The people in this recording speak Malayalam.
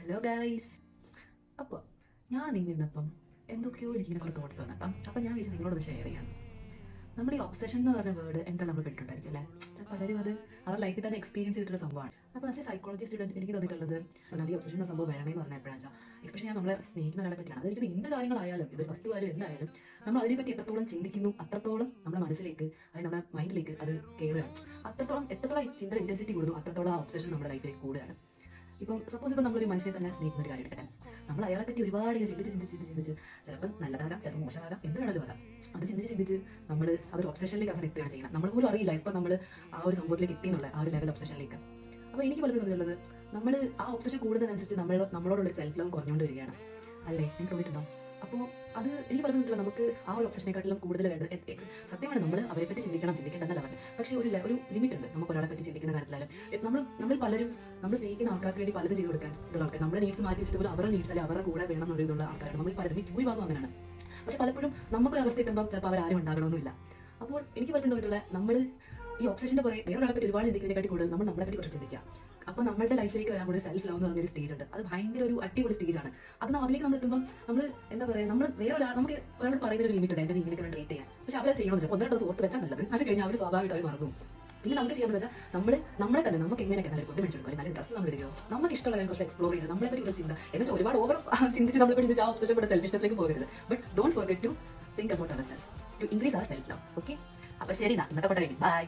Hello guys. അപ്പോൾ ഞാൻ നിന്നിരുന്നപ്പം എന്തൊക്കെയോ എനിക്കിങ്ങനെ കുറേ തോട്ട്സ് വന്നപ്പം അപ്പം ഞാൻ വിളിച്ച് നിങ്ങളോട് ഷെയർ ചെയ്യാം. നമ്മൾ ഈ ഒബ്സഷൻ എന്ന് പറഞ്ഞ വേർഡ് എന്താ നമ്മൾ പെട്ടിട്ടുണ്ടായിരിക്കും അല്ലേ? പലരും അത് അവർ ലൈഫിൽ തന്നെ എക്സ്പീരിയൻസ് ചെയ്തിട്ടുള്ള സംഭവമാണ്. അപ്പോൾ ആസ് എ സൈക്കോളജി സ്റ്റുഡൻറ്റ് എനിക്ക് തോന്നിയിട്ടുള്ളത് ഈ ഒബ്സഷൻ എന്ന സംഭവം വരണമെന്ന് പറഞ്ഞപ്പോഴാണ് എക്സ്പെഷ്യലി ഞാൻ നമ്മളെ സ്നേഹിക്കുന്ന ഒരാളെ പറ്റിയാണ്. അതായത് എന്ത് കാര്യങ്ങളായാലും ഇതൊരു വസ്തുവായാലും എന്തായാലും നമ്മൾ അതിനെപ്പറ്റി എത്രത്തോളം ചിന്തിക്കുന്നു അത്രത്തോളം നമ്മുടെ മനസ്സിലേക്ക് അതായത് നമ്മുടെ മൈൻഡിലേക്ക് അത് കയറുകയാണ്. എത്രത്തോളം ചിന്ത ഇൻറ്റൻസിറ്റി കൂടുന്നു അത്രത്തോളം ആ ഒബ്സഷൻ നമ്മുടെ ലൈഫിലേക്ക് കൂടുകയാണ്. ഇപ്പം സപ്പോസ് ഇപ്പം നമ്മളൊരു മനുഷ്യനെ തന്നെ സ്നേഹിക്കുന്ന ഒരു കാര്യം എടുക്കട്ടെ, നമ്മൾ അയാളെ പറ്റി ഒരുപാട് ചിന്തിച്ച് ചിലപ്പോൾ നല്ലതാകാം, ചിലപ്പോൾ മോശമാകാം, എന്ത് വേണമെങ്കിലും ആകാം. അത് ചിന്തിച്ച് നമ്മൾ ആ ഒരു ഒബ്സഷനിലേക്ക് അവസാനം എത്തുകയാണ് ചെയ്യുന്നത്. നമ്മൾ പോലും അറിയില്ല ഇപ്പം നമ്മൾ ആ ഒരു സംഭവത്തിലേക്ക് എത്തിയെന്നുള്ള ആ ഒരു ലെവൽ ഒബ്സഷനിലേക്ക്. അപ്പോൾ എനിക്ക് പലപ്പോഴും തോന്നിയിട്ടുള്ളത് നമ്മൾ ആ ഒബ്സഷൻ കൂടുന്നതിനനുസരിച്ച് നമ്മളോടുള്ള സെൽഫ് ലവ് കുറഞ്ഞുകൊണ്ട് വരികയാണ് അല്ലേ? എനിക്ക് തോന്നിയിട്ടുണ്ടോ? അപ്പോൾ അത് എനിക്ക് പലപ്പോഴും നമുക്ക് ആ ഒരു ഒബ്സഷനെക്കാട്ടിലും കൂടുതൽ വേണ്ടത് സത്യമാണ്. നമ്മൾ അവരെ പറ്റി ചിന്തിക്കേണ്ടെന്നല്ല പറഞ്ഞത്. പക്ഷേ ഒരു ലിമിറ്റ് ഉണ്ട് നമുക്ക് ഒരാളെ പറ്റി ചിന്തിക്കുന്ന കാര്യത്തിലായാലും. നമ്മൾ പലരും നമ്മൾ സ്നേഹിക്കുന്ന ആൾക്കാർക്ക് വേണ്ടി പലതും ചെയ്ത് കൊടുക്കാൻ ഉള്ള ആൾക്കാർ നമ്മുടെ നീഡ്സ് മാറ്റി വെച്ചിട്ട് പോലും അവരുടെ നീഡ്സ് അല്ലെങ്കിൽ അവരുടെ കൂടെ വേണം എന്നുള്ള ആൾക്കാരാണ് നമ്മൾ പലരും ഭൂരിഭാഗം അങ്ങനെയാണ്. പക്ഷെ പലപ്പോഴും നമുക്കൊരു അവസ്ഥ എത്തുമ്പോൾ ചിലപ്പോൾ അവരാരും ഉണ്ടാകണമെന്നില്ല. അപ്പോൾ എനിക്ക് പലപ്പോഴും തോന്നിയിട്ടുള്ള നമ്മൾ ഈ ഒബ്സഷൻ്റെ പുറകെ വേറൊരാളെ പറ്റി ഒരുപാട് ചിന്തിക്കുന്നതിനെക്കാട്ടി കൂടുതൽ നമ്മൾ നമ്മളെ പറ്റി കുറച്ച് ചിന്തിക്കുക. അപ്പോൾ നമ്മുടെ ലൈഫിലേക്ക് വരാൻ ഒരു സെൽഫ് ലവ് എന്ന് പറഞ്ഞൊരു സ്റ്റേജ് ഉണ്ട്. അത് ഭയങ്കര ഒരു അടിപൊളി സ്റ്റേജാണ്. അതിലേക്ക് നമ്മൾ എത്തുമ്പോൾ നമ്മൾ എന്താ പറയുക, നമ്മൾ നമുക്ക് ഒരാൾ പറയുന്ന ഒരു ലിമിറ്റ് ഉണ്ട് എൻ്റെ ഇങ്ങനെയൊക്കെ വേണ്ടി റേറ്റ് ചെയ്യാൻ. പക്ഷെ അവരെ ചെയ്യണമെന്ന് വെച്ചാൽ 1-2 ദിവസം ഓർത്ത് വെച്ചാൽ നല്ലത്. അത് കഴിഞ്ഞാൽ അവർ സ്വാഭാവികമായിട്ട് മറന്നു. പിന്നെ നമുക്ക് ചെയ്യാൻ വെച്ചാൽ നമ്മളെ തന്നെ നമുക്ക് എങ്ങനെയൊക്കെ നല്ല ഫുഡ് മേടിച്ചെടുക്കുക, നല്ല ഡ്രസ്സ് നമ്മൾ എടുക്കുക, നമുക്ക് ഇഷ്ടമുള്ള കാര്യം കുറച്ച് എക്സ്പ്ലോർ ചെയ്യുക, നമ്മളെ പറ്റി ചിന്ത എന്ന് വെച്ചാൽ ഒരുപാട് ഓവർ ചിന്തിച്ച് നമ്മളെ പറ്റി ആ ഒബ്സഷൻ സെൽഫിഷ്നെസ്സിലേക്ക് പോകരുത്. But don't forget to think about our self to increase our self love. Okay, അപ്പോൾ ശരി, ഇന്നത്തെ പെട്ട കഴിഞ്ഞു. ബൈ.